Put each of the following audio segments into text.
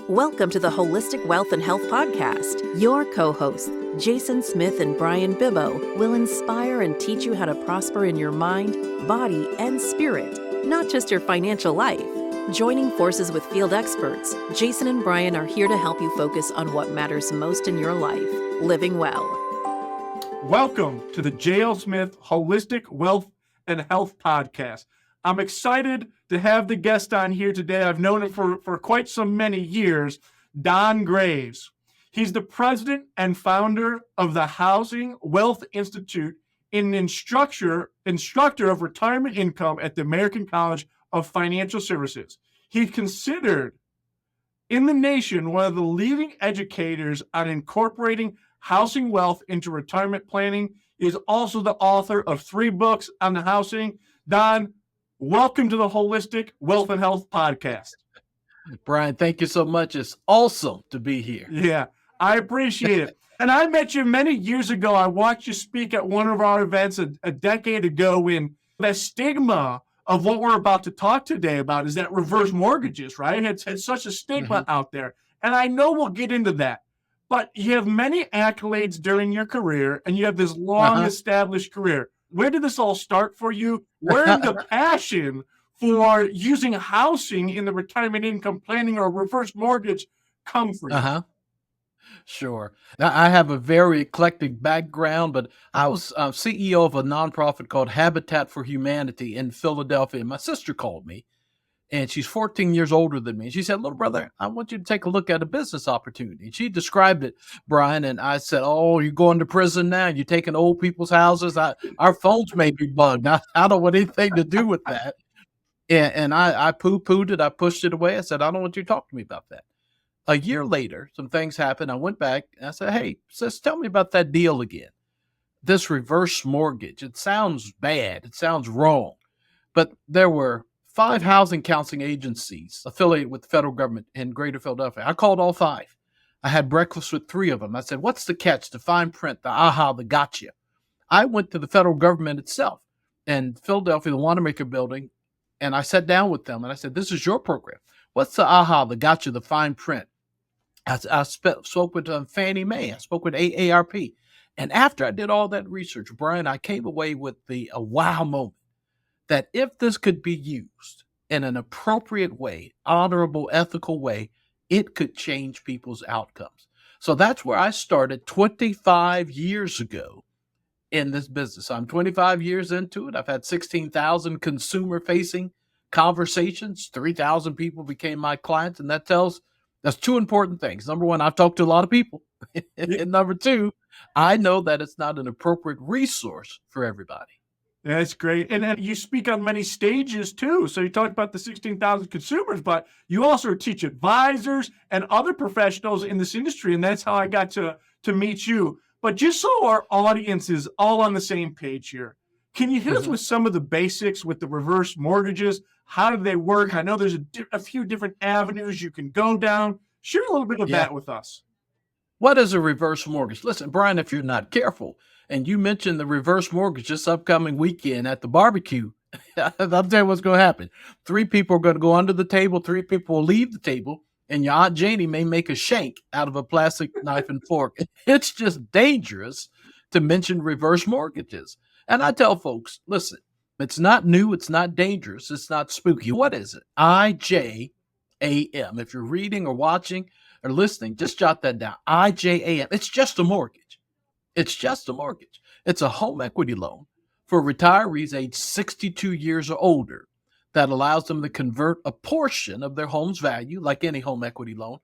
Welcome to the Holistic Wealth and Health Podcast. Your co-hosts, Jason Smith and Bryan Bibbo, will inspire and teach you how to prosper in your mind, body, and spirit, not just your financial life. Joining forces with field experts, Jason and Bryan are here to help you focus on what matters most in your life, living well. Welcome to the J.L. Smith Holistic Wealth and Health Podcast. I'm excited to have the guest on here today. I've known him for quite so many years, Don Graves. He's the president and founder of the Housing Wealth Institute and instructor of retirement income at the American College of Financial Services. He's considered in the nation one of the leading educators on incorporating housing wealth into retirement planning. He is also the author of 3 books on the housing. Don, welcome to the Holistic Wealth and Health Podcast. Bryan, thank you so much. It's awesome to be here. Yeah, I appreciate it. And I met you many years ago. I watched you speak at one of our events a decade ago, when the stigma of what we're about to talk today about is that reverse mortgages, right? It's such a stigma out there. And I know we'll get into that. But you have many accolades during your career, and you have this long established career. Where did this all start for you? Where did the passion for using housing in the retirement income planning or reverse mortgage come from you? Sure. Now, I have a very eclectic background, but I was CEO of a nonprofit called Habitat for Humanity in Philadelphia. My sister called me, and she's 14 years older than me. And she said, "Little brother, I want you to take a look at a business opportunity." And she described it, Bryan, and I said, "Oh, you're going to prison now? You're taking old people's houses? Our phones may be bugged. I don't want anything to do with that." And I poo-pooed it. I pushed it away. I said, "I don't want you to talk to me about that." A year later, some things happened. I went back and I said, "Hey, sis, tell me about that deal again. This reverse mortgage. It sounds bad. It sounds wrong." But there were 5 housing counseling agencies affiliated with the federal government in Greater Philadelphia. I called all 5. I had breakfast with 3 of them. I said, "What's the catch, the fine print, the aha, the gotcha?" I went to the federal government itself in Philadelphia, the Wanamaker building, and I sat down with them and I said, "This is your program. What's the aha, the gotcha, the fine print?" I spoke with Fannie Mae. I spoke with AARP. And after I did all that research, Bryan, I came away with a wow moment that if this could be used in an appropriate way, honorable, ethical way, it could change people's outcomes. So that's where I started 25 years ago in this business. I'm 25 years into it. I've had 16,000 consumer-facing conversations. 3,000 people became my clients, and that's 2 important things. Number 1, I've talked to a lot of people. And number 2, I know that it's not an appropriate resource for everybody. That's great. And then you speak on many stages too. So you talked about the 16,000 consumers, but you also teach advisors and other professionals in this industry. And that's how I got to meet you. But just so our audience is all on the same page here, can you hit us with some of the basics with the reverse mortgages? How do they work? I know there's a few different avenues you can go down. Share a little bit of that with us. What is a reverse mortgage? Listen, Bryan, if you're not careful, and you mentioned the reverse mortgage this upcoming weekend at the barbecue, I'll tell you what's going to happen. 3 people are going to go under the table. 3 people will leave the table, and your Aunt Janie may make a shank out of a plastic knife and fork. It's just dangerous to mention reverse mortgages. And I tell folks, listen, it's not new. It's not dangerous. It's not spooky. What is it? IJAM. If you're reading or watching or listening, just jot that down. IJAM. It's just a mortgage. It's just a mortgage. It's a home equity loan for retirees aged 62 years or older that allows them to convert a portion of their home's value, like any home equity loan,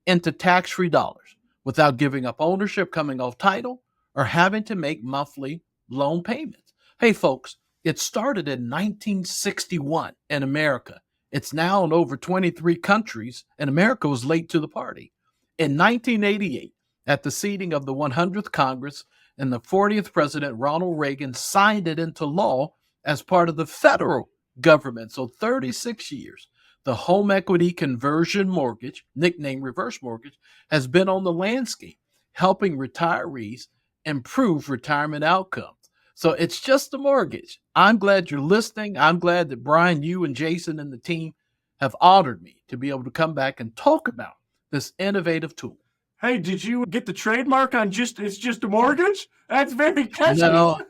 into tax-free dollars without giving up ownership, coming off title, or having to make monthly loan payments. Hey, folks, it started in 1961 in America. It's now in over 23 countries, and America was late to the party. In 1988, at the seating of the 100th Congress, and the 40th President, Ronald Reagan, signed it into law as part of the federal government. So 36 years, the home equity conversion mortgage, nicknamed reverse mortgage, has been on the landscape, helping retirees improve retirement outcomes. So it's just a mortgage. I'm glad you're listening. I'm glad that Bryan, you and Jason and the team have honored me to be able to come back and talk about this innovative tool. Hey, did you get the trademark on it's just a mortgage? That's very catchy. No,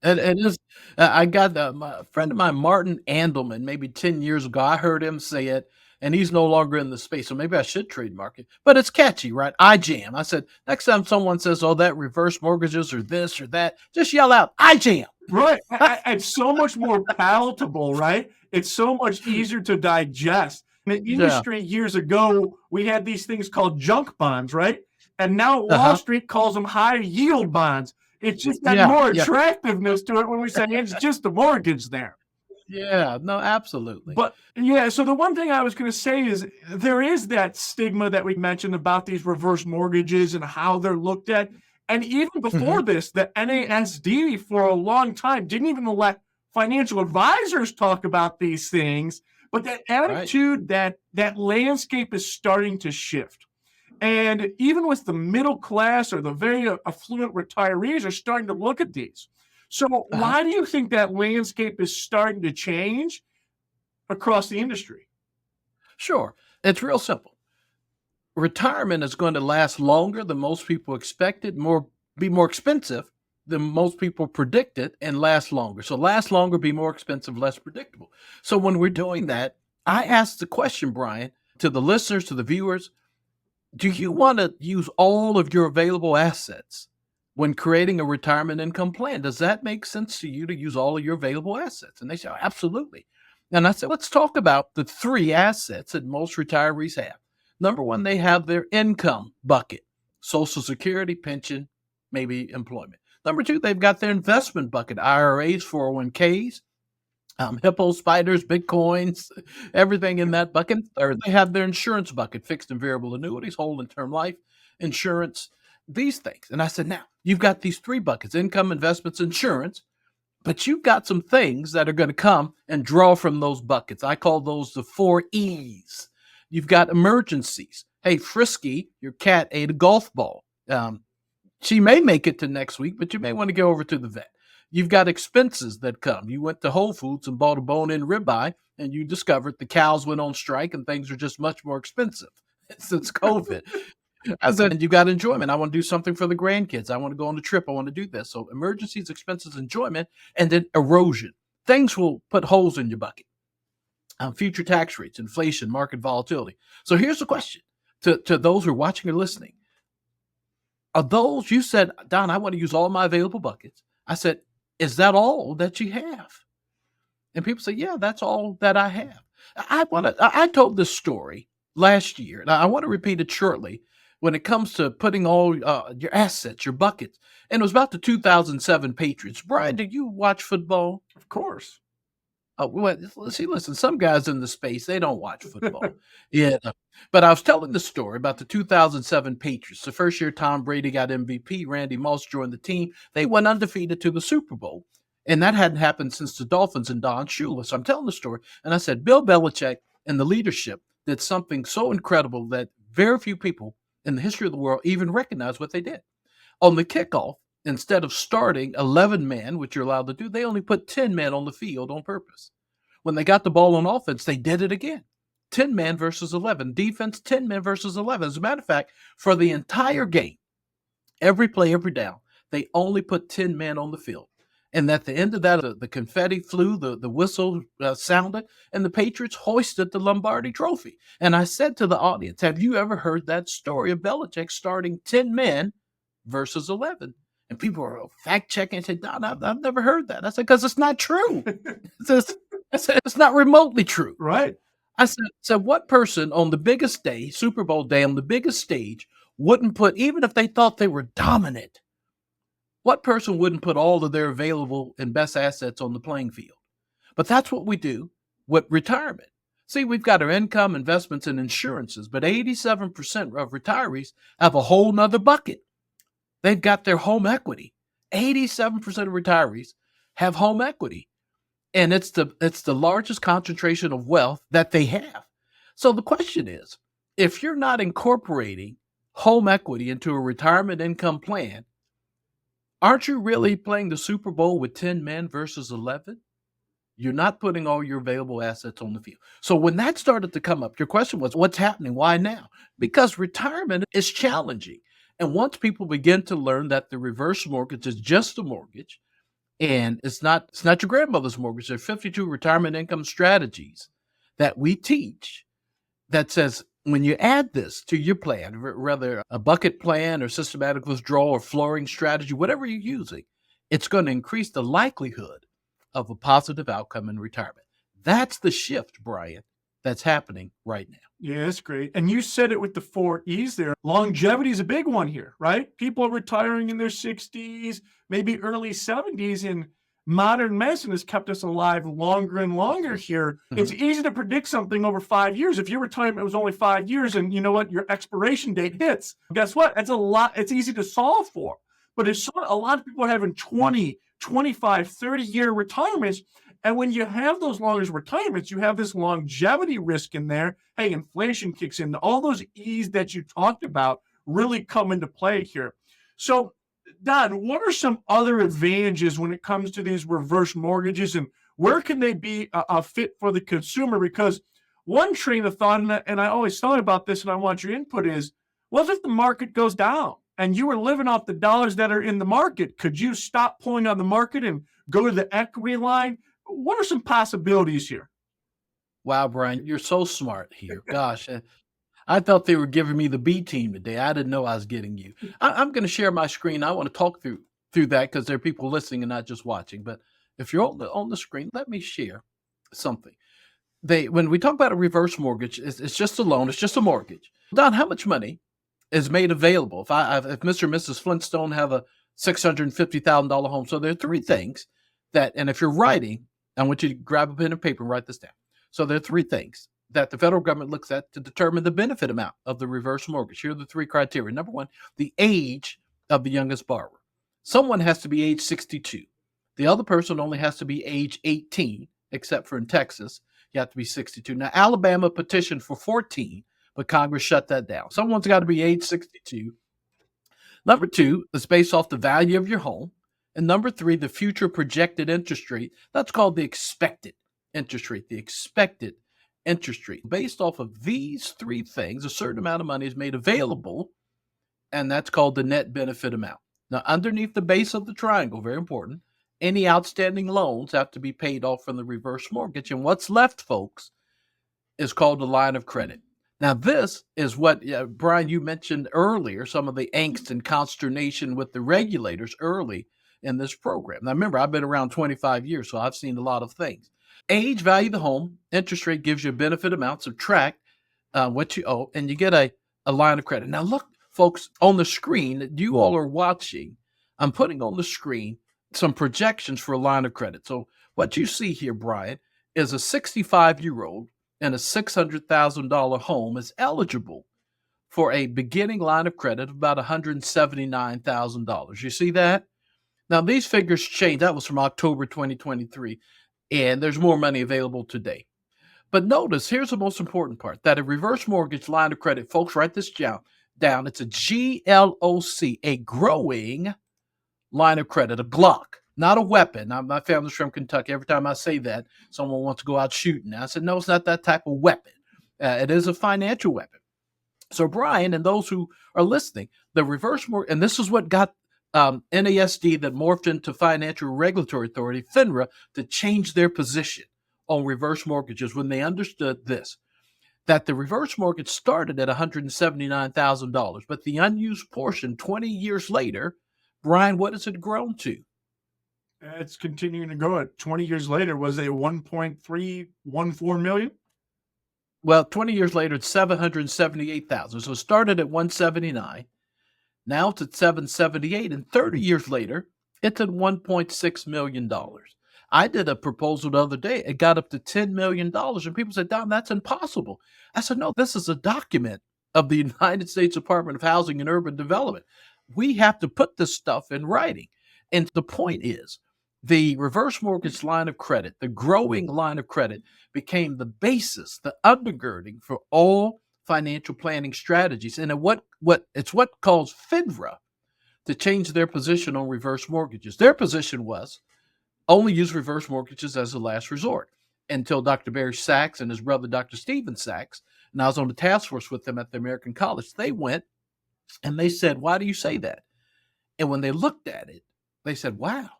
it is. I got a friend of mine, Martin Andelman, maybe 10 years ago. I heard him say it, and he's no longer in the space. So maybe I should trademark it. But it's catchy, right? iJam. I said, next time someone says, oh, that reverse mortgages or this or that, just yell out, iJam. Right. It's so much more palatable, right? It's so much easier to digest. In the industry years ago, we had these things called junk bonds, right? And now Wall Street calls them high yield bonds. It's just got more attractiveness to it when we say it's just a mortgage there. Yeah, no, absolutely. But yeah, so the one thing I was going to say is there is that stigma that we mentioned about these reverse mortgages and how they're looked at. And even before this, the NASD for a long time didn't even let financial advisors talk about these things. But that attitude, that landscape is starting to shift. And even with the middle class or the very affluent retirees are starting to look at these. So why do you think that landscape is starting to change across the industry? Sure. It's real simple. Retirement is going to last longer than most people expected, be more expensive than most people predicted, and last longer. So last longer, be more expensive, less predictable. So when we're doing that, I ask the question, Bryan, to the listeners, to the viewers, do you want to use all of your available assets when creating a retirement income plan? Does that make sense to you to use all of your available assets? And they say, oh, absolutely. And I said, let's talk about the three assets that most retirees have. Number one, they have their income bucket, Social Security, pension, maybe employment. Number two, they've got their investment bucket, IRAs, 401ks, Hippo, spiders, Bitcoins, everything in that bucket. Or they have their insurance bucket, fixed and variable annuities, whole and term life insurance, these things. And I said, now you've got these three buckets, income, investments, insurance, but you've got some things that are going to come and draw from those buckets. I call those the 4 E's. You've got emergencies. Hey, Frisky, your cat ate a golf ball. She may make it to next week, but you may want to go over to the vet. You've got expenses that come. You went to Whole Foods and bought a bone-in ribeye, and you discovered the cows went on strike and things are just much more expensive since COVID. I said, and you got enjoyment. I want to do something for the grandkids. I want to go on a trip. I want to do this. So emergencies, expenses, enjoyment, and then erosion. Things will put holes in your bucket. Future tax rates, inflation, market volatility. So here's the question to those who are watching or listening. Are those, you said, Don, I want to use all my available buckets. I said, is that all that you have? And people say, yeah, that's all that I have. I told this story last year, and I want to repeat it shortly when it comes to putting all your assets, your buckets. And it was about the 2007 Patriots. Bryan, did you watch football? Of course. Well, see, listen, some guys in the space, they don't watch football. But I was telling the story about the 2007 Patriots. The first year Tom Brady got MVP, Randy Moss joined the team. They went undefeated to the Super Bowl. And that hadn't happened since the Dolphins and Don Shula. So I'm telling the story. And I said, Bill Belichick and the leadership did something so incredible that very few people in the history of the world even recognize what they did. On the kickoff, instead of starting 11 men, which you're allowed to do, they only put 10 men on the field on purpose. When they got the ball on offense, they did it again. 10 men versus 11. Defense, 10 men versus 11. As a matter of fact, for the entire game, every play, every down, they only put 10 men on the field. And at the end of that, the confetti flew, the whistle sounded, and the Patriots hoisted the Lombardi Trophy. And I said to the audience, have you ever heard that story of Belichick starting 10 men versus 11? And people were fact-checking and said, Don, I've never heard that. I said, because it's not true. It's not remotely true. Right. I said, what person on the biggest day, Super Bowl day, on the biggest stage, wouldn't put, even if they thought they were dominant, what person wouldn't put all of their available and best assets on the playing field? But that's what we do with retirement. See, we've got our income, investments, and insurances, but 87% of retirees have a whole nother bucket. They've got their home equity. 87% of retirees have home equity. And it's the largest concentration of wealth that they have. So the question is, if you're not incorporating home equity into a retirement income plan, aren't you really playing the Super Bowl with 10 men versus 11? You're not putting all your available assets on the field. So when that started to come up, your question was, what's happening? Why now? Because retirement is challenging. And once people begin to learn that the reverse mortgage is just a mortgage, and it's not your grandmother's mortgage, there are 52 retirement income strategies that we teach that says when you add this to your plan, whether a bucket plan or systematic withdrawal or flooring strategy, whatever you're using, it's going to increase the likelihood of a positive outcome in retirement. That's the shift, Brian, that's happening right now. Yeah, that's great. And you said it with the 4 E's there. Longevity is a big one here, right? People are retiring in their 60s, maybe early 70s, and modern medicine has kept us alive longer and longer here. It's easy to predict something over 5 years. If your retirement was only 5 years and you know what, your expiration date hits, guess what? That's a lot. It's easy to solve for. But it's a lot of people are having 20, 25, 30-year retirements. And when you have those longer retirements, you have this longevity risk in there. Hey, inflation kicks in. All those E's that you talked about really come into play here. So, Don, what are some other advantages when it comes to these reverse mortgages, and where can they be a fit for the consumer? Because one train of thought, and I always thought about this and I want your input, is, what if the market goes down and you were living off the dollars that are in the market? Could you stop pulling on the market and go to the equity line? What are some possibilities here? Wow, Brian, you're so smart here. Gosh, I thought they were giving me the B team today. I didn't know I was getting you. I'm going to share my screen. I want to talk through that because there are people listening and not just watching. But if you're on the screen, let me share something. When we talk about a reverse mortgage, it's just a loan. It's just a mortgage. Don, how much money is made available? If Mr. and Mrs. Flintstone have a $650,000 home, so there are three things that, and if you're writing, I want you to grab a pen and paper and write this down. So there are three things that the federal government looks at to determine the benefit amount of the reverse mortgage. Here are the three criteria. Number one, the age of the youngest borrower. Someone has to be age 62. The other person only has to be age 18, except for in Texas, you have to be 62. Now, Alabama petitioned for 14, but Congress shut that down. Someone's got to be age 62. Number two, is based off the value of your home. And number three, the future projected interest rate. That's called the expected interest rate, the expected interest rate. Based off of these three things, a certain amount of money is made available, and that's called the net benefit amount. Now, underneath the base of the triangle, very important, any outstanding loans have to be paid off from the reverse mortgage, and what's left, folks, is called a line of credit. Now, this is what, Brian, you mentioned earlier, some of the angst and consternation with the regulators early in this program. Now, remember, I've been around 25 years, so I've seen a lot of things. Age, value of the home, interest rate gives you a benefit amount, subtract what you owe, and you get a line of credit. Now, look, folks, on the screen that you all are watching, I'm putting on the screen some projections for a line of credit. So what you see here, Brian, is a 65-year-old in a $600,000 home is eligible for a beginning line of credit of about $179,000. You see that? Now, these figures change. That was from October 2023, and there's more money available today. But notice, here's the most important part, that a reverse mortgage line of credit, folks, write this down. It's a GLOC, a growing line of credit, a Glock, not a weapon. Now, my family's from Kentucky. Every time I say that, someone wants to go out shooting. I said, no, it's not that type of weapon. It is a financial weapon. So, Brian, and those who are listening, the reverse mortgage, and this is what got NASD that morphed into Financial Regulatory Authority, FINRA, to change their position on reverse mortgages when they understood this, that the reverse mortgage started at $179,000, but the unused portion 20 years later, Brian, what has it grown to? It's continuing to grow. 20 years later, was a 1.314 million? Well, 20 years later, it's 778,000. So it started at 179. Now it's at 778, and 30 years later, it's at $1.6 million. I did a proposal the other day. It got up to $10 million, and people said, Don, that's impossible. I said, no, this is a document of the United States Department of Housing and Urban Development. We have to put this stuff in writing. And the point is, the reverse mortgage line of credit, the growing line of credit, became the basis, the undergirding for all financial planning strategies. And it's what caused FINRA to change their position on reverse mortgages. Their position was only use reverse mortgages as a last resort until Dr. Barry Sachs and his brother, Dr. Stephen Sachs, and I was on the task force with them at the American College. They went and they said, why do you say that? And when they looked at it, they said, wow,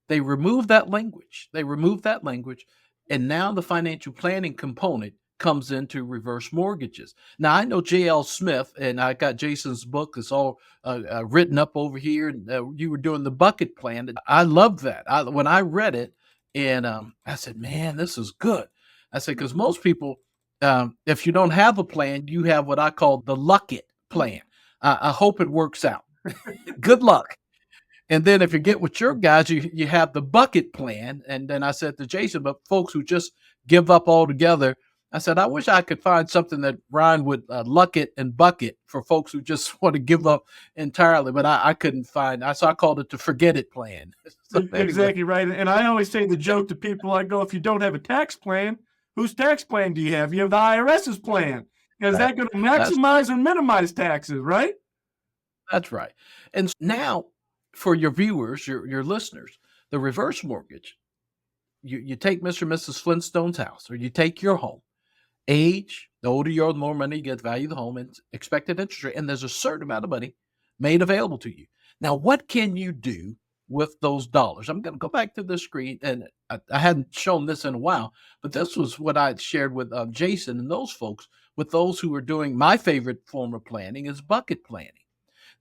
they removed that language. They removed that language. And now the financial planning component comes into reverse mortgages. Now, I know J.L. Smith, and I got Jason's book. It's all written up over here. And you were doing the bucket plan. I love that. When I read it, and I said, man, this is good. I said, because most people, if you don't have a plan, you have what I call the luck it plan. I hope it works out. Good luck. And then if you get with your guys, you have the bucket plan. And then I said to Jason, but folks who just give up altogether, I said, I wish I could find something that Bryan would luck it and bucket for folks who just want to give up entirely. But I couldn't find. So I called it the forget it plan. So anyway. Exactly right. And I always say the joke to people, I go, if you don't have a tax plan, whose tax plan do you have? You have the IRS's plan. Is that going to maximize or minimize taxes, right? That's right. And now for your viewers, your listeners, the reverse mortgage, you take Mr. and Mrs. Flintstone's house, or you take your home. Age, the older you are, the more money you get, the value of the home, and expected interest rate, and there's a certain amount of money made available to you. Now, what can you do with those dollars? I'm going to go back to the screen, and I hadn't shown this in a while, but this was what I shared with Jason and those folks, with those who are doing my favorite form of planning is bucket planning.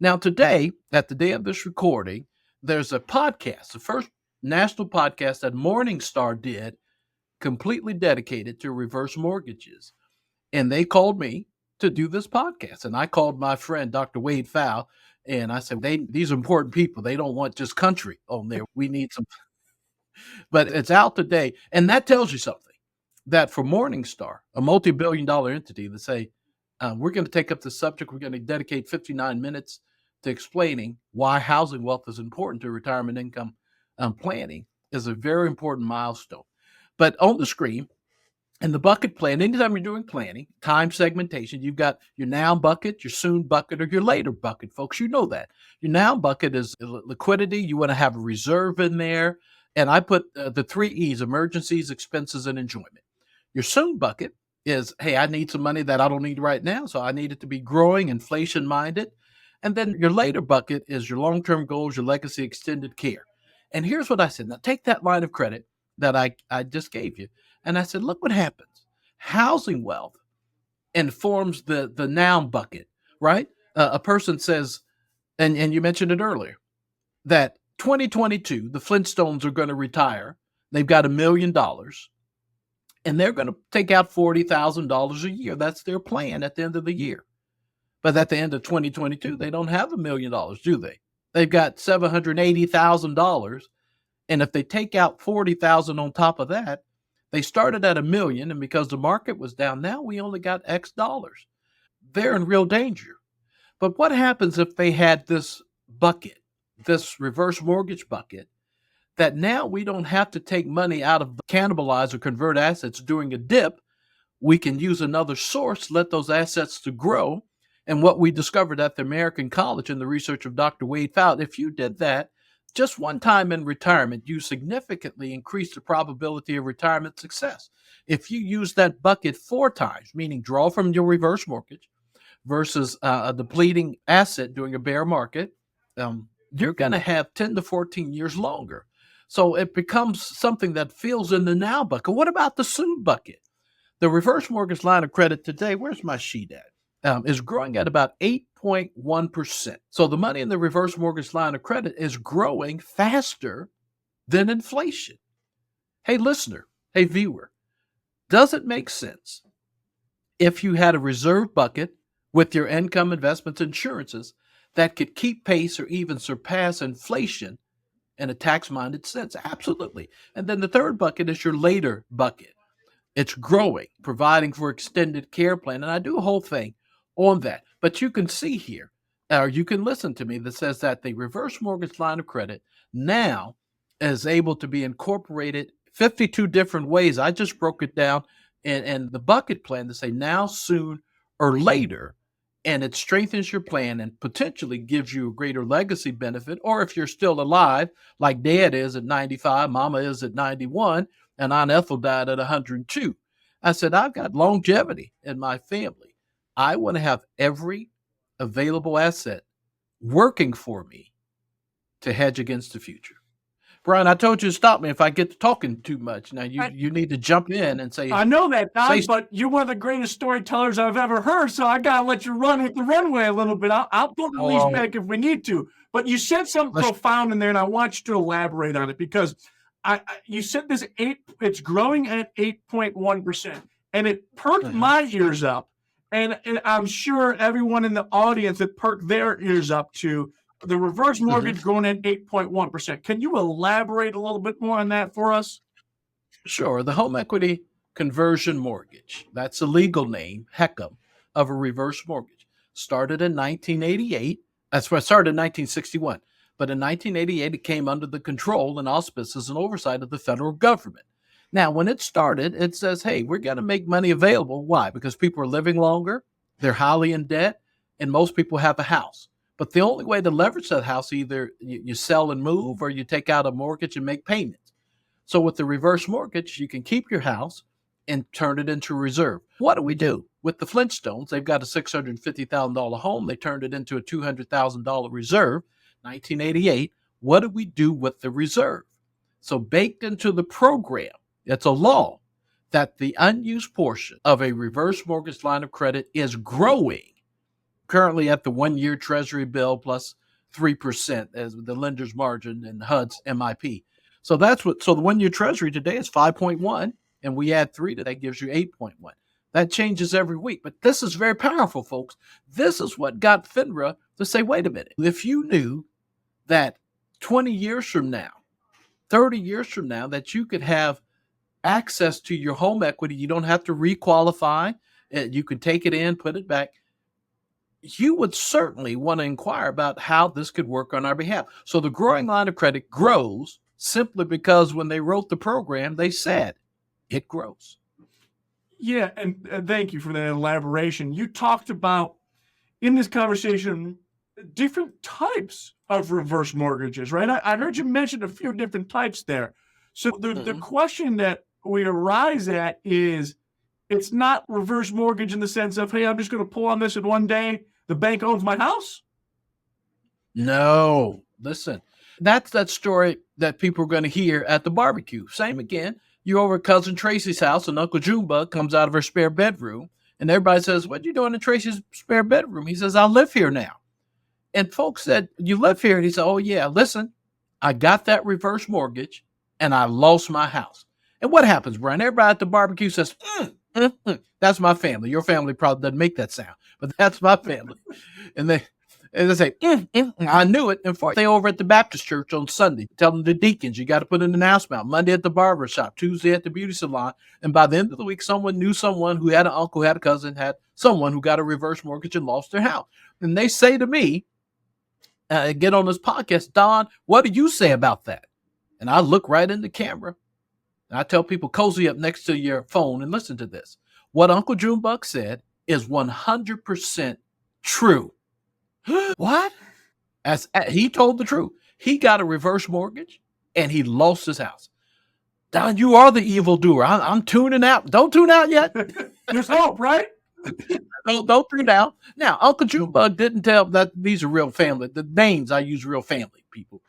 Now, today, at the day of this recording, there's a podcast, the first national podcast that Morningstar did, completely dedicated to reverse mortgages. And they called me to do this podcast. And I called my friend, Dr. Wade Fowl, and I said, these are important people. They don't want just country on there. We need some. But it's out today. And that tells you something, that for Morningstar, a multi-billion-dollar entity, to say, we're going to take up the subject. We're going to dedicate 59 minutes to explaining why housing wealth is important to retirement income planning is a very important milestone. But on the screen, in the bucket plan, anytime you're doing planning, time segmentation, you've got your now bucket, your soon bucket, or your later bucket, folks. You know that. Your now bucket is liquidity. You want to have a reserve in there. And I put the 3 E's, emergencies, expenses, and enjoyment. Your soon bucket is, hey, I need some money that I don't need right now, so I need it to be growing, inflation-minded. And then your later bucket is your long-term goals, your legacy, extended care. And here's what I said. Now, take that line of credit that I just gave you. And I said, look what happens. Housing wealth informs the now bucket, right? A person says, and you mentioned it earlier, that 2022, the Flintstones are going to retire. They've got $1 million, and they're going to take out $40,000 a year. That's their plan at the end of the year. But at the end of 2022, they don't have $1 million, do they? They've got $780,000. And if they take out $40,000 on top of that, they started at $1 million, and because the market was down, now we only got X dollars. They're in real danger. But what happens if they had this bucket, this reverse mortgage bucket, that now we don't have to take money out of cannibalize or convert assets during a dip? We can use another source, let those assets to grow. And what we discovered at the American College in the research of Dr. Wade Fowl, if you did that, just one time in retirement, you significantly increase the probability of retirement success. If you use that bucket 4 times, meaning draw from your reverse mortgage versus a depleting asset during a bear market, you're going to have 10 to 14 years longer. So it becomes something that fills in the now bucket. What about the soon bucket? The reverse mortgage line of credit today, where's my sheet at? Is growing at about 8.1%. So the money in the reverse mortgage line of credit is growing faster than inflation. Hey, listener, hey, viewer, does it make sense if you had a reserve bucket with your income, investments, insurances that could keep pace or even surpass inflation in a tax-minded sense? Absolutely. And then the third bucket is your later bucket. It's growing, providing for extended care plan. And I do a whole thing on that. But you can see here, or you can listen to me, that says that the reverse mortgage line of credit now is able to be incorporated 52 different ways. I just broke it down in the bucket plan to say now, soon, or later. and it strengthens your plan and potentially gives you a greater legacy benefit. Or if you're still alive, like Dad is at 95, Mama is at 91, and Aunt Ethel died at 102. I said, I've got longevity in my family. I want to have every available asset working for me to hedge against the future. Bryan, I told you to stop me if I get to talking too much. Now you need to jump in and say. I know that, Don, say, but you're one of the greatest storytellers I've ever heard, so I gotta let you run with the runway a little bit. I'll put the leash back if we need to. But you said something profound in there, and I want you to elaborate on it because you said it's growing at 8.1%, and it perked my ears up, and I'm sure everyone in the audience it perked their ears up too. The reverse mortgage growing at 8.1%. Can you elaborate a little bit more on that for us? Sure. The home equity conversion mortgage, that's a legal name, HECM, of a reverse mortgage. Started in 1988. That's why it started in 1961. But in 1988, it came under the control and auspices and oversight of the federal government. Now, when it started, it says, hey, we're going to make money available. Why? Because people are living longer, they're highly in debt, and most people have a house. But the only way to leverage that house, either you sell and move or you take out a mortgage and make payments. So with the reverse mortgage, you can keep your house and turn it into a reserve. What do we do? With the Flintstones, they've got a $650,000 home. They turned it into a $200,000 reserve. 1988, what do we do with the reserve? So baked into the program, it's a law that the unused portion of a reverse mortgage line of credit is growing. Currently at the 1-year Treasury bill plus 3% as the lender's margin and HUD's MIP. So the 1-year Treasury today is 5.1, and we add 3 to that gives you 8.1. That changes every week, but this is very powerful, folks. This is what got FINRA to say, wait a minute, if you knew that 20 years from now, 30 years from now, that you could have access to your home equity, you don't have to requalify, you can take it in, put it back, you would certainly want to inquire about how this could work on our behalf. So the growing line of credit grows simply because when they wrote the program, they said it grows. Yeah, and thank you for that elaboration. You talked about, in this conversation, different types of reverse mortgages, right? I heard you mention a few different types there. So the question that we arise at is, it's not reverse mortgage in the sense of, hey, I'm just going to pull on this and one day the bank owns my house? No, listen, that's that story that people are going to hear at the barbecue. Same again. You're over at Cousin Tracy's house and Uncle Junebug comes out of her spare bedroom and everybody says, what you doing in Tracy's spare bedroom? He says, I live here now. And folks said, you live here? And he said, oh yeah, listen, I got that reverse mortgage and I lost my house. And what happens, Bryan? Everybody at the barbecue says, that's my family. Your family probably doesn't make that sound, but that's my family. And they say, I knew it. And they over at the Baptist church on Sunday, telling the deacons, you got to put in an announcement. Monday at the barber shop, Tuesday at the beauty salon. And by the end of the week, someone knew someone who had an uncle, had a cousin, had someone who got a reverse mortgage and lost their house. And they say to me, get on this podcast, Don, what do you say about that? And I look right in the camera. And I tell people, cozy up next to your phone and listen to this. What Uncle Junebug said is 100% true. What? As he told the truth. He got a reverse mortgage and he lost his house. Don, you are the evildoer. I'm tuning out. Don't tune out yet. There's hope, right? Don't tune out. Now, Uncle Junebug didn't tell that these are real family. The names I use real family people.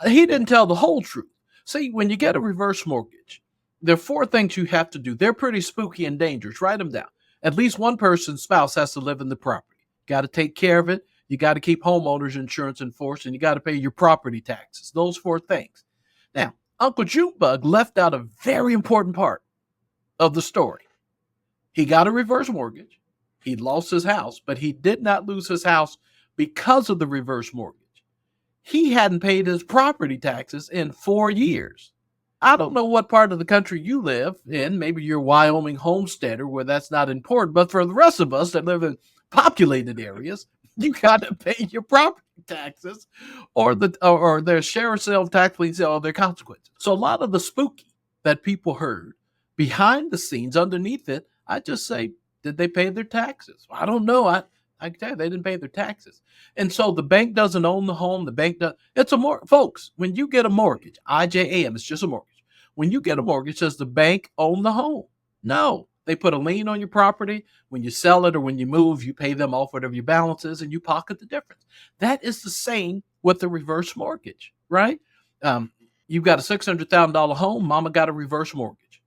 He didn't tell the whole truth. See, when you get a reverse mortgage, there are 4 things you have to do. They're pretty spooky and dangerous. Write them down. At least one person's spouse has to live in the property. Got to take care of it. You got to keep homeowners insurance in force, and you got to pay your property taxes. Those 4 things. Now, Uncle Junebug left out a very important part of the story. He got a reverse mortgage. He lost his house, but he did not lose his house because of the reverse mortgage. He hadn't paid his property taxes in 4 years. I don't know what part of the country you live in. Maybe you're Wyoming homesteader where that's not important. But for the rest of us that live in populated areas, you got to pay your property taxes or their share of sale tax liens or their consequences. So a lot of the spooky that people heard behind the scenes, underneath it, I just say, did they pay their taxes? I don't know. I I can tell you, they didn't pay their taxes. And so the bank doesn't own the home. The bank does. It's a mortgage. Folks, when you get a mortgage, IJAM, it's just a mortgage. When you get a mortgage, does the bank own the home? No. They put a lien on your property. When you sell it or when you move, you pay them off whatever your balance is and you pocket the difference. That is the same with the reverse mortgage, right? You've got a $600,000 home. Mama got a reverse mortgage.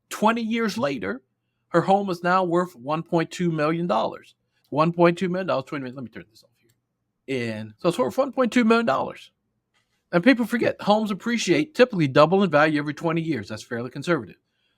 20 years later, her home is now worth $1.2 million. $1.2 million. 20 minutes. Let me turn this off here. And so it's worth $1.2 million. And people forget, homes appreciate typically double in value every 20 years. That's fairly conservative.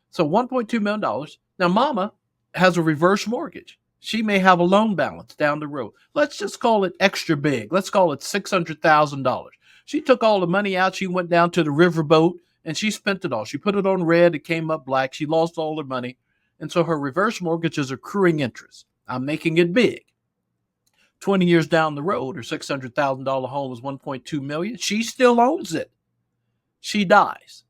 So $1.2 million. Now, mama has a reverse mortgage. She may have a loan balance down the road. Let's just call it extra big. Let's call it $600,000. She took all the money out. She went down to the riverboat and she spent it all. She put it on red. It came up black. She lost all her money. And so her reverse mortgage is accruing interest. I'm making it big. 20 years down the road, her $600,000 home is $1.2 million. She still owns it. She dies.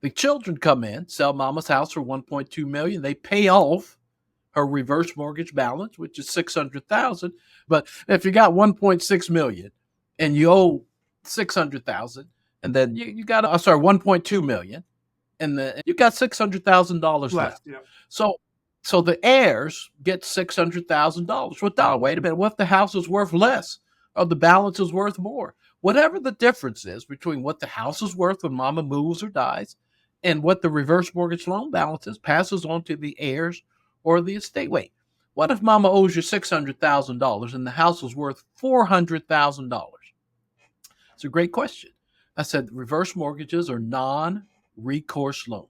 The children come in, sell mama's house for $1.2 million. They pay off her reverse mortgage balance, which is $600,000. But if you got $1.6 million and you owe $600,000, and then you got $1.2 million, and then you got $600,000 left. Yeah. So the heirs get $600,000. Well, Don, wait a minute. What if the house is worth less or the balance is worth more? Whatever the difference is between what the house is worth when mama moves or dies and what the reverse mortgage loan balance is passes on to the heirs or the estate. Wait, what if mama owes you $600,000 and the house is worth $400,000? It's a great question. I said reverse mortgages are non-recourse loans,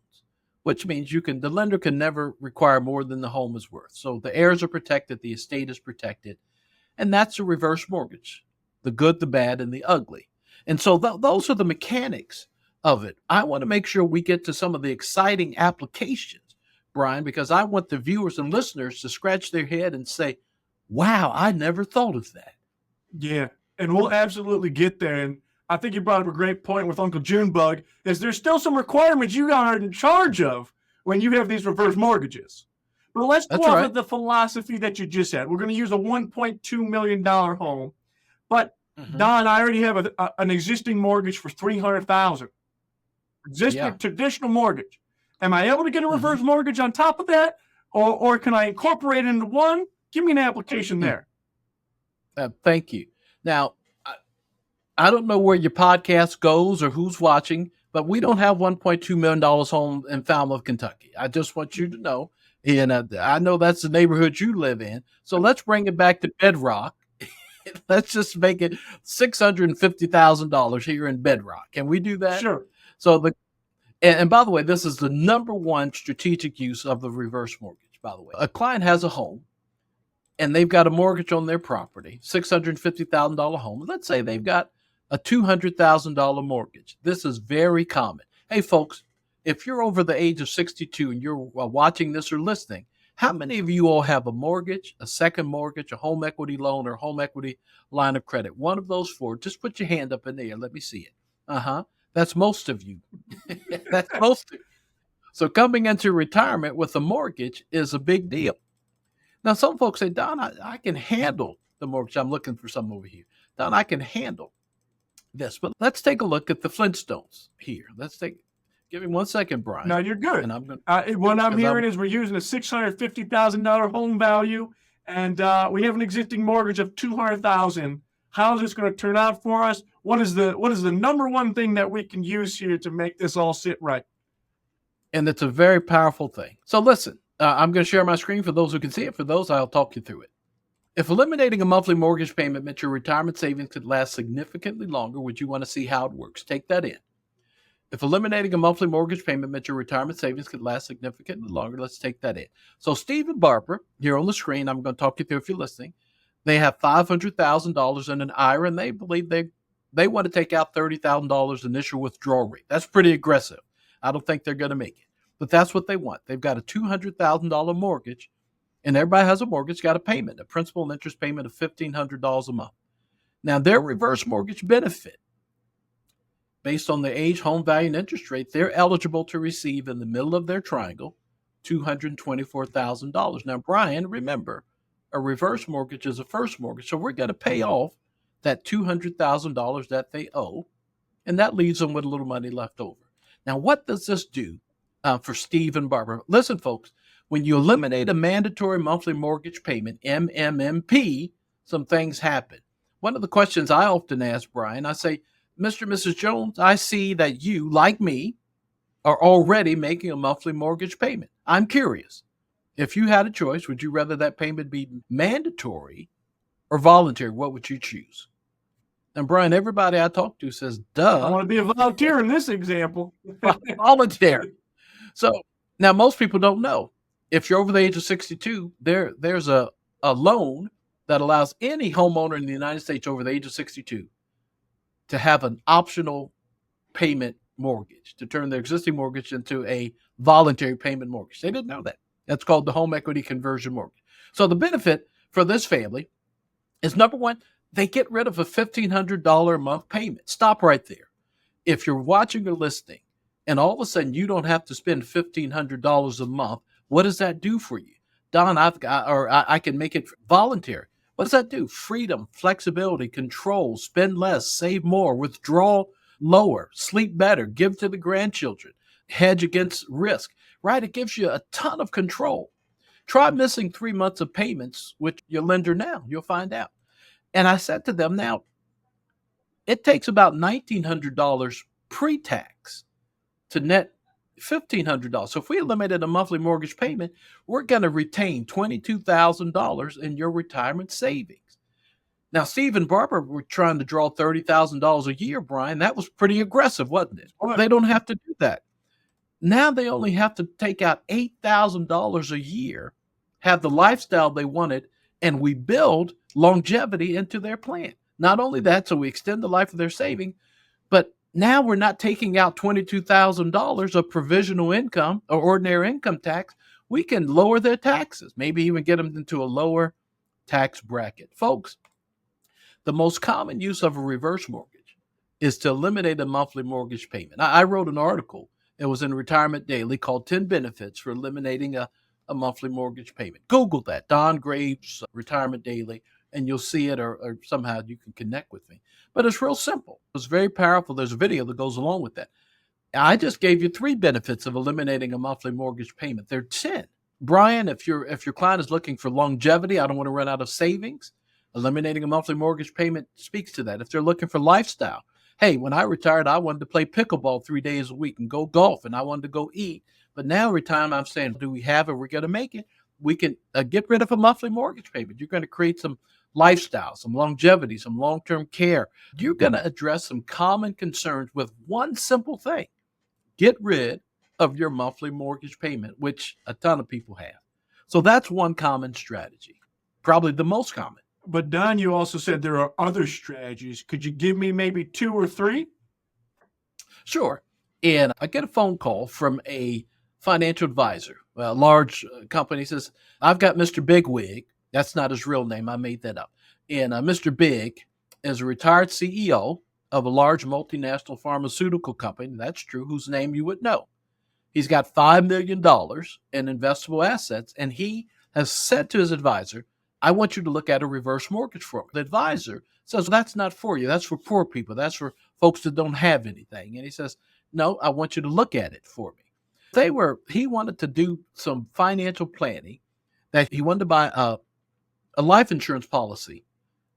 which means the lender can never require more than the home is worth. So the heirs are protected, the estate is protected, and that's a reverse mortgage, the good, the bad, and the ugly. And so those are the mechanics of it. I want to make sure we get to some of the exciting applications, Bryan, because I want the viewers and listeners to scratch their head and say, wow, I never thought of that. Yeah, and we'll absolutely get there. And I think you brought up a great point with Uncle Junebug, is there's still some requirements you are in charge of when you have these reverse mortgages. But let's go off of the philosophy that you just had. We're going to use a $1.2 million home. But, Don, I already have an existing mortgage for $300,000. Existing traditional mortgage. Am I able to get a reverse mortgage on top of that? Or can I incorporate it into one? Give me an application there. Thank you. Now, I don't know where your podcast goes or who's watching, but we don't have $1.2 million home in Falmouth, Kentucky. I just want you to know. And I know that's the neighborhood you live in. So let's bring it back to Bedrock. Let's just make it $650,000 here in Bedrock. Can we do that? Sure. So and by the way, this is the number one strategic use of the reverse mortgage, by the way. A client has a home and they've got a mortgage on their property, $650,000 home. Let's say they've got a $200,000 mortgage. This is very common. Hey, folks, if you're over the age of 62 and you're watching this or listening, how many of you all have a mortgage, a second mortgage, a home equity loan, or home equity line of credit? One of those four. Just put your hand up in the air. Let me see it. That's most of you. That's most of you. So coming into retirement with a mortgage is a big deal. Now, some folks say, Don, I can handle the mortgage. I'm looking for some over here. Don, I can handle this. But let's take a look at the Flintstones here. Give me 1 second, Bryan. No, you're good. And I'm gonna, what I'm hearing is we're using a $650,000 home value, and we have an existing mortgage of $200,000. How is this going to turn out for us? What is the number one thing that we can use here to make this all sit right? And it's a very powerful thing. So listen, I'm going to share my screen for those who can see it. For those, I'll talk you through it. If eliminating a monthly mortgage payment meant your retirement savings could last significantly longer, would you want to see how it works? Take that in. If eliminating a monthly mortgage payment meant your retirement savings could last significantly longer, let's take that in. So Steve and Barbara, here on the screen, I'm going to talk you through if you're listening. They have $500,000 in an IRA, and they believe they want to take out $30,000 initial withdrawal rate. That's pretty aggressive. I don't think they're going to make it, but that's what they want. They've got a $200,000 mortgage, and everybody has a mortgage, got a payment, a principal and interest payment of $1,500 a month. Now, their reverse mortgage benefit, based on the age, home value, and interest rate, they're eligible to receive in the middle of their triangle $224,000. Now, Bryan, remember, a reverse mortgage is a first mortgage. So we're going to pay off that $200,000 that they owe, and that leaves them with a little money left over. Now, what does this do for Steve and Barbara? Listen, folks, when you eliminate a mandatory monthly mortgage payment, MMP, some things happen. One of the questions I often ask Bryan, I say, Mr. and Mrs. Jones, I see that you, like me, are already making a monthly mortgage payment. I'm curious. If you had a choice, would you rather that payment be mandatory or voluntary? What would you choose? And Bryan, everybody I talk to says, duh. I want to be a volunteer in this example. Voluntary. So now most people don't know. If you're over the age of 62, there's a loan that allows any homeowner in the United States over the age of 62 to have an optional payment mortgage, to turn their existing mortgage into a voluntary payment mortgage. They didn't know that. That's called the home equity conversion mortgage. So the benefit for this family is, number one, they get rid of a $1,500 a month payment. Stop right there. If you're watching or listening and all of a sudden you don't have to spend $1,500 a month, what does that do for you? Don, I can make it voluntary. What does that do? Freedom, flexibility, control, spend less, save more, withdraw lower, sleep better, give to the grandchildren, hedge against risk, right? It gives you a ton of control. Try missing 3 months of payments with your lender now. You'll find out. And I said to them, now, it takes about $1,900 pre-tax to net $1,500. So if we eliminated a monthly mortgage payment, we're going to retain $22,000 in your retirement savings. Now, Steve and Barbara were trying to draw $30,000 a year, Bryan. That was pretty aggressive, wasn't it? They don't have to do that. Now they only have to take out $8,000 a year, have the lifestyle they wanted, and we build longevity into their plan. Not only that, so we extend the life of their saving, but now we're not taking out $22,000 of provisional income or ordinary income tax. We can lower their taxes, maybe even get them into a lower tax bracket. Folks, the most common use of a reverse mortgage is to eliminate a monthly mortgage payment. I wrote an article. It was in Retirement Daily called 10 Benefits for Eliminating a Monthly Mortgage Payment. Google that, Don Graves, Retirement Daily, and you'll see it, or somehow you can connect with me. But it's real simple. It's very powerful. There's a video that goes along with that. I just gave you 3 benefits of eliminating a monthly mortgage payment. There are 10. Bryan, if your client is looking for longevity, I don't want to run out of savings, eliminating a monthly mortgage payment speaks to that. If they're looking for lifestyle, hey, when I retired, I wanted to play pickleball 3 days a week and go golf, and I wanted to go eat. But now retirement, I'm saying, do we have it? We're going to make it. We can get rid of a monthly mortgage payment. You're going to create some lifestyle, some longevity, some long-term care. You're going to address some common concerns with one simple thing. Get rid of your monthly mortgage payment, which a ton of people have. So that's one common strategy, probably the most common. But Don, you also said there are other strategies. Could you give me maybe 2 or 3? Sure. And I get a phone call from a financial advisor, a large company. Says, I've got Mr. Bigwig. That's not his real name. I made that up. And Mr. Big is a retired CEO of a large multinational pharmaceutical company. That's true, whose name you would know. He's got $5 million in investable assets, and he has said to his advisor, I want you to look at a reverse mortgage for me. The advisor says, well, that's not for you. That's for poor people. That's for folks that don't have anything. And he says, no, I want you to look at it for me. He wanted to do some financial planning, that he wanted to buy a life insurance policy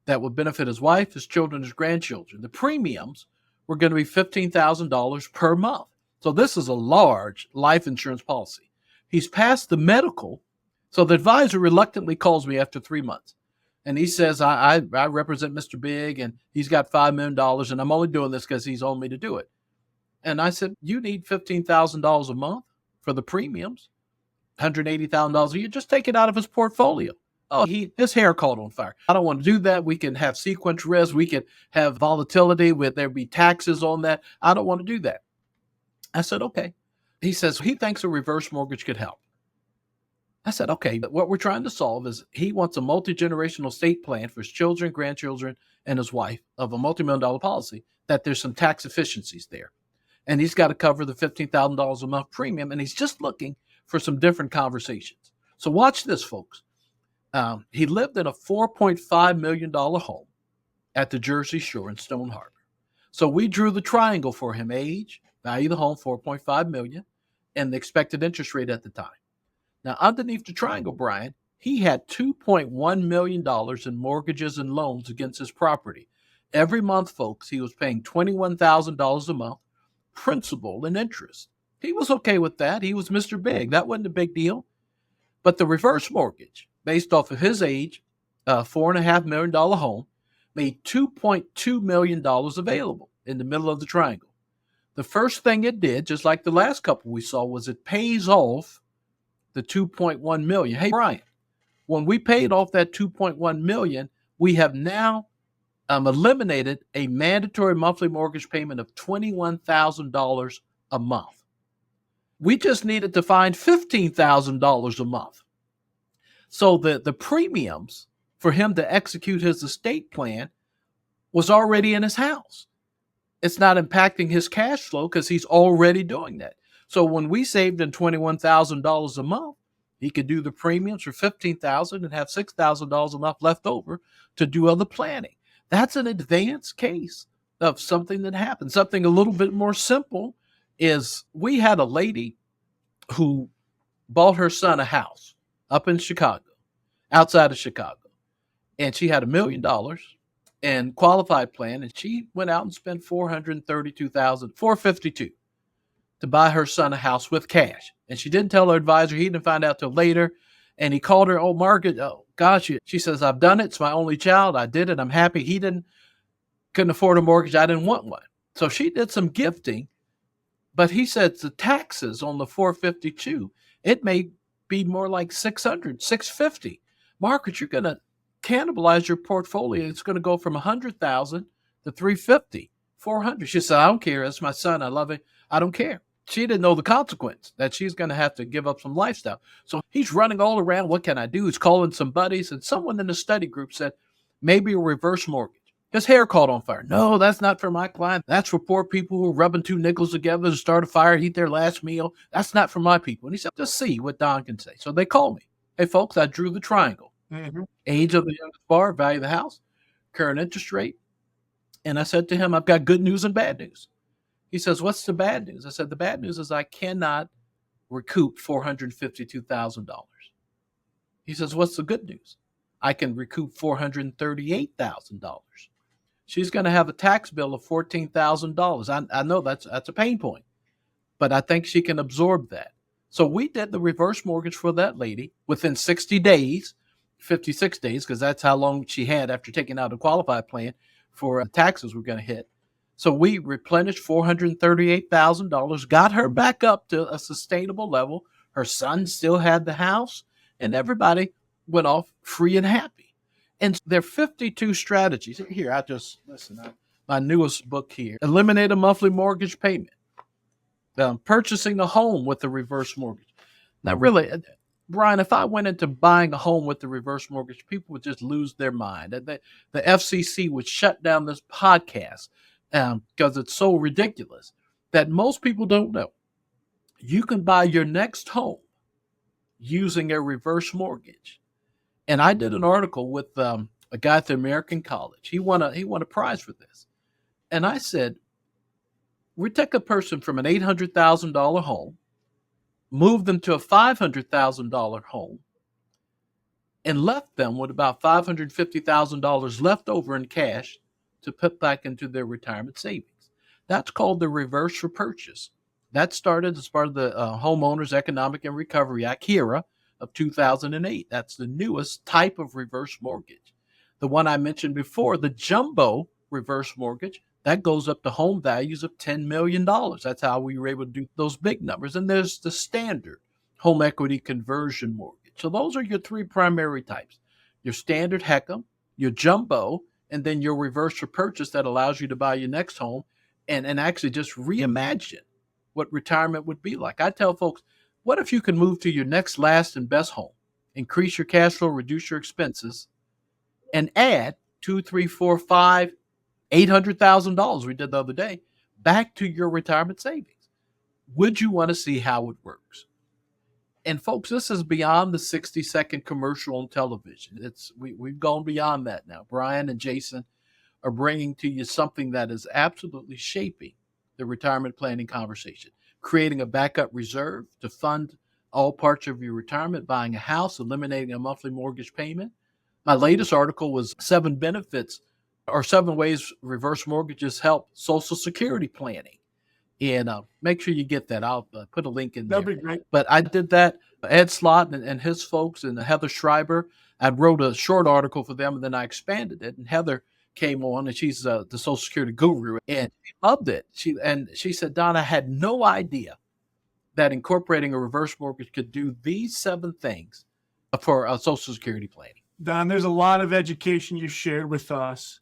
that would benefit his wife, his children, his grandchildren. The premiums were going to be $15,000 per month. So this is a large life insurance policy. He's passed the medical. So the advisor reluctantly calls me after 3 months. And he says, I represent Mr. Big, and he's got $5 million, and I'm only doing this because he's on me to do it. And I said, you need $15,000 a month for the premiums, $180,000 a year. Just take it out of his portfolio. Oh, his hair caught on fire. I don't want to do that. We can have sequence risk. We can have volatility where there be taxes on that. I don't want to do that. I said, okay. He says he thinks a reverse mortgage could help. I said, okay, but what we're trying to solve is he wants a multi-generational estate plan for his children, grandchildren, and his wife of a multi-million-dollar policy, that there's some tax efficiencies there. And he's got to cover the $15,000 a month premium, and he's just looking for some different conversations. So watch this, folks. He lived in a $4.5 million home at the Jersey Shore in Stone Harbor. So we drew the triangle for him: age, value of the home, $4.5 million, and the expected interest rate at the time. Now, underneath the triangle, Brian, he had $2.1 million in mortgages and loans against his property. Every month, folks, he was paying $21,000 a month, principal and interest. He was okay with that. He was Mr. Big. That wasn't a big deal. But the reverse mortgage, based off of his age, $4.5 million home, made $2.2 million available in the middle of the triangle. The first thing it did, just like the last couple we saw, was it pays off the $2.1 million. Hey, Brian, when we paid off that $2.1 million, we have now eliminated a mandatory monthly mortgage payment of $21,000 a month. We just needed to find $15,000 a month. So the premiums for him to execute his estate plan was already in his house. It's not impacting his cash flow because he's already doing that. So when we saved him $21,000 a month, he could do the premiums for $15,000 and have $6,000 a month left over to do other planning. That's an advanced case of something that happened. Something a little bit more simple is we had a lady who bought her son a house up in Chicago, outside of Chicago. And she had $1 million in qualified plan, and she went out and spent $452,452 to buy her son a house with cash. And she didn't tell her advisor. He didn't find out till later. And he called her, "Oh, Margaret, oh gosh." She says, "I've done it. It's my only child. I did it. I'm happy." He couldn't afford a mortgage. I didn't want one. So she did some gifting, but he said the taxes on the 452, it may be more like 600, 650. Margaret, you're going to cannibalize your portfolio. It's going to go from 100,000 to 350, 400. She said, "I don't care. That's my son. I love it. I don't care." She didn't know the consequence that she's going to have to give up some lifestyle. So he's running all around. What can I do? He's calling some buddies, and someone in the study group said, maybe a reverse mortgage. His hair caught on fire. "No, that's not for my client. That's for poor people who are rubbing two nickels together to start a fire, eat their last meal. That's not for my people." And he said, "Just see what Don can say." So they called me. "Hey, folks, I drew the triangle. Mm-hmm. Age of the youngest borrower, value of the house, current interest rate." And I said to him, "I've got good news and bad news." He says, "What's the bad news?" I said, "The bad news is I cannot recoup $452,000. He says, "What's the good news?" "I can recoup $438,000. She's going to have a tax bill of $14,000. I know that's a pain point, but I think she can absorb that." So we did the reverse mortgage for that lady within 60 days, 56 days, because that's how long she had after taking out a qualified plan for taxes were going to hit. So we replenished $438,000, got her back up to a sustainable level. Her son still had the house, and everybody went off free and happy. And there are 52 strategies. Here, my newest book here, Eliminate a Monthly Mortgage Payment. Purchasing a home with a reverse mortgage. Now, really, Brian, if I went into buying a home with the reverse mortgage, people would just lose their mind. The FCC would shut down this podcast because it's so ridiculous that most people don't know. You can buy your next home using a reverse mortgage. And I did an article with a guy at the American College. He won a prize for this. And I said, we take a person from an $800,000 home, move them to a $500,000 home, and left them with about $550,000 left over in cash to put back into their retirement savings. That's called the reverse repurchase. That started as part of the Homeowners Economic and Recovery Act, HERA, of 2008. That's the newest type of reverse mortgage. The one I mentioned before, the jumbo reverse mortgage, that goes up to home values of $10 million. That's how we were able to do those big numbers. And there's the standard home equity conversion mortgage. So those are your three primary types: your standard HECM, your jumbo, and then your reverse repurchase that allows you to buy your next home and actually just reimagine what retirement would be like. I tell folks, what if you can move to your next, last, and best home, increase your cash flow, reduce your expenses, and add $2, $3, $4, $5, $800,000 we did the other day back to your retirement savings? Would you want to see how it works? And folks, this is beyond the 60-second commercial on television. We've gone beyond that now. Bryan and Jason are bringing to you something that is absolutely shaping the retirement planning conversation, creating a backup reserve to fund all parts of your retirement, buying a house, eliminating a monthly mortgage payment. My latest article was 7 benefits or 7 ways reverse mortgages help Social Security planning. And make sure you get that. I'll put a link in there. That'd be great. But I did that. Ed Slott and his folks and Heather Schreiber, I wrote a short article for them, and then I expanded it. And Heather came on, and she's the Social Security guru, and she loved it. She said, Don, I had no idea that incorporating a reverse mortgage could do these 7 things for Social Security planning. Don, there's a lot of education you shared with us.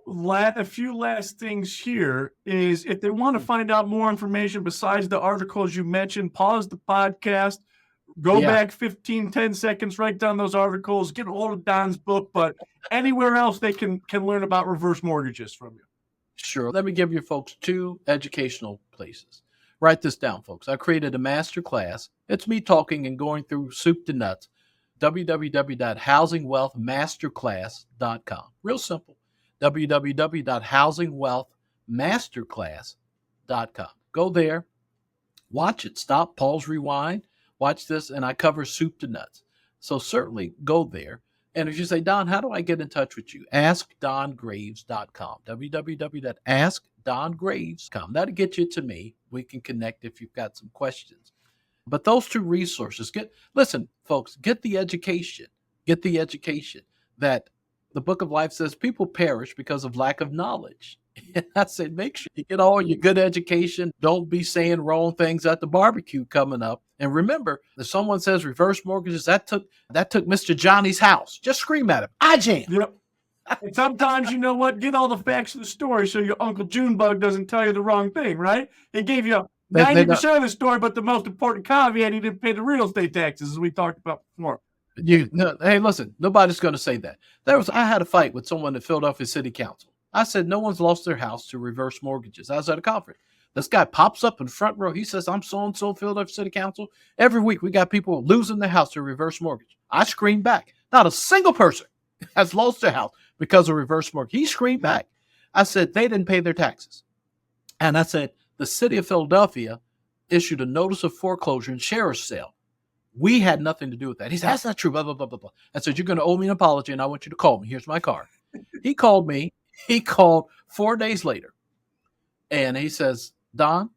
A few last things here is if they want to find out more information besides the articles you mentioned, pause the podcast, go back 10 seconds, write down those articles, get a hold of Don's book, but anywhere else they can learn about reverse mortgages from you. Sure. Let me give you folks 2 educational places. Write this down, folks. I created a master class. It's me talking and going through soup to nuts. www.housingwealthmasterclass.com. Real simple. www.housingwealthmasterclass.com. Go there, watch it, stop, pause, rewind, watch this, and I cover soup to nuts. So certainly go there. And if you say, Don, how do I get in touch with you? AskDonGraves.com. www.askdongraves.com. That'll get you to me. We can connect if you've got some questions. But those 2 resources, listen, folks, get the education. Get the education that the Book of Life says people perish because of lack of knowledge. And I said, make sure you get all your good education. Don't be saying wrong things at the barbecue coming up. And remember, if someone says reverse mortgages, that took Mr. Johnny's house. Just scream at him. I jam. Yep. And sometimes, you know what? Get all the facts of the story so your Uncle Junebug doesn't tell you the wrong thing, right? He gave you 90% of the story, but the most important caveat, he didn't pay the real estate taxes, as we talked about before. Hey, listen, nobody's going to say that. I had a fight with someone at Philadelphia City Council. I said, no one's lost their house to reverse mortgages. I was at a conference. This guy pops up in front row. He says, I'm so-and-so Philadelphia City Council. Every week we got people losing their house to reverse mortgage. I screamed back. Not a single person has lost their house because of reverse mortgage. He screamed back. I said, they didn't pay their taxes. And I said, the city of Philadelphia issued a notice of foreclosure and sheriff's sale. We had nothing to do with that. He said, that's not true, blah, blah, blah, blah, blah. I said, you're going to owe me an apology, and I want you to call me. Here's my card. He called me. He called 4 days later, and he says, Don,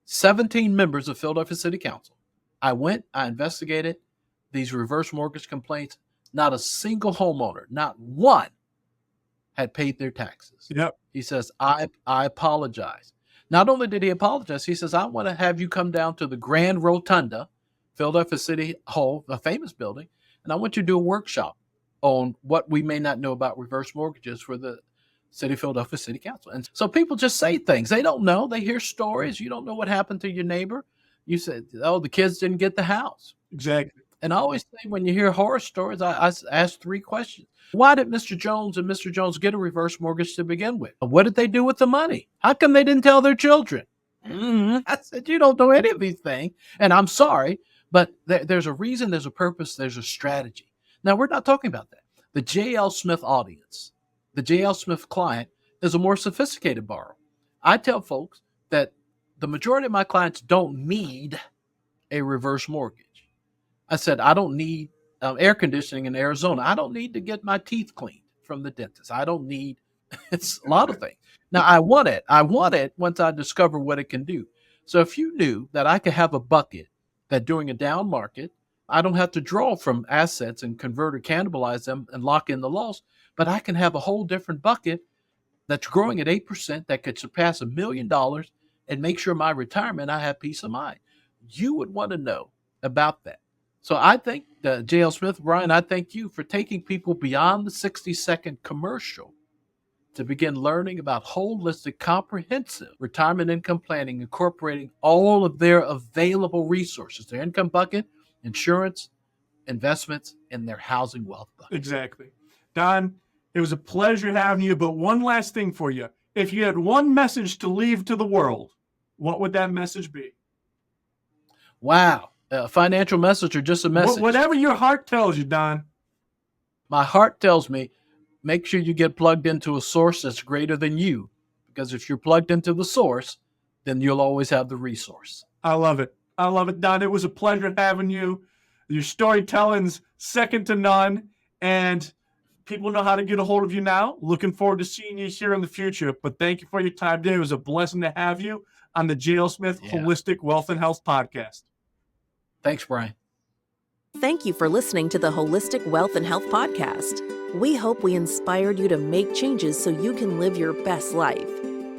17 members of Philadelphia City Council. I went, I investigated these reverse mortgage complaints. Not a single homeowner, not one, had paid their taxes. Yep. He says, I apologize. Not only did he apologize, he says, I want to have you come down to the Grand Rotunda, Philadelphia City Hall, a famous building, and I want you to do a workshop on what we may not know about reverse mortgages for the City of Philadelphia City Council. And so people just say things. They don't know. They hear stories. You don't know what happened to your neighbor. You said, oh, the kids didn't get the house. Exactly. And I always say when you hear horror stories, I ask 3 questions. Why did Mr. Jones and Mr. Jones get a reverse mortgage to begin with? What did they do with the money? How come they didn't tell their children? I said, you don't know any of these things. And I'm sorry, but there's a reason, there's a purpose, there's a strategy. Now, we're not talking about that. The J.L. Smith audience, the J.L. Smith client is a more sophisticated borrower. I tell folks that the majority of my clients don't need a reverse mortgage. I said, I don't need air conditioning in Arizona. I don't need to get my teeth cleaned from the dentist. I don't need, it's a lot of things. Now, I want it once I discover what it can do. So if you knew that I could have a bucket that during a down market, I don't have to draw from assets and convert or cannibalize them and lock in the loss, but I can have a whole different bucket that's growing at 8% that could surpass $1 million and make sure my retirement, I have peace of mind. You would want to know about that. So I think J.L. Smith, Bryan, I thank you for taking people beyond the 60-second commercial to begin learning about holistic, comprehensive retirement income planning, incorporating all of their available resources, their income bucket, insurance, investments, and their housing wealth bucket. Exactly. Don, it was a pleasure having you, but one last thing for you. If you had one message to leave to the world, what would that message be? Wow. A financial message or just a message? Whatever your heart tells you, Don. My heart tells me, make sure you get plugged into a source that's greater than you. Because if you're plugged into the source, then you'll always have the resource. I love it. I love it, Don. It was a pleasure having you. Your storytelling's second to none, and people know how to get a hold of you now. Looking forward to seeing you here in the future. But thank you for your time today. It was a blessing to have you on the J.L. Smith Holistic Wealth and Health Podcast. Thanks, Bryan. Thank you for listening to the Holistic Wealth and Health Podcast. We hope we inspired you to make changes so you can live your best life.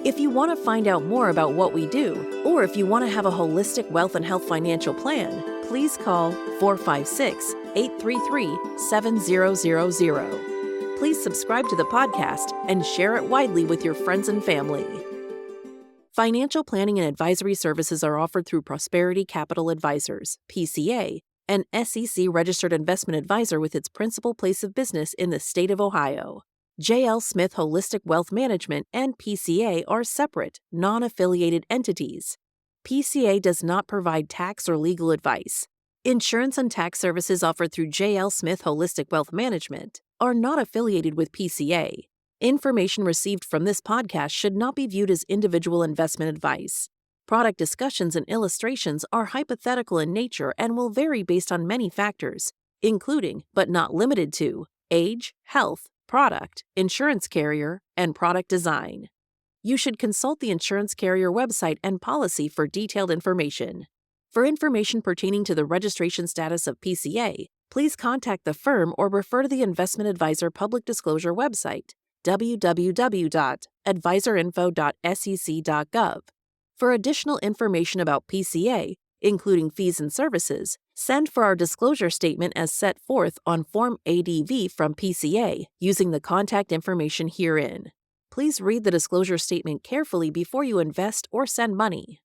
If you want to find out more about what we do, or if you want to have a holistic wealth and health financial plan, please call 456-833-7000. Please subscribe to the podcast and share it widely with your friends and family. Financial planning and advisory services are offered through Prosperity Capital Advisors, PCA, an SEC-registered investment advisor with its principal place of business in the state of Ohio. J.L. Smith Holistic Wealth Management and PCA are separate, non-affiliated entities. PCA does not provide tax or legal advice. Insurance and tax services offered through J.L. Smith Holistic Wealth Management are not affiliated with PCA. Information received from this podcast should not be viewed as individual investment advice. Product discussions and illustrations are hypothetical in nature and will vary based on many factors, including, but not limited to, age, health, product, insurance carrier, and product design. You should consult the insurance carrier website and policy for detailed information. For information pertaining to the registration status of PCA, please contact the firm or refer to the investment advisor public disclosure website, www.advisorinfo.sec.gov. For additional information about PCA, including fees and services, send for our disclosure statement as set forth on Form ADV from PCA using the contact information herein. Please read the disclosure statement carefully before you invest or send money.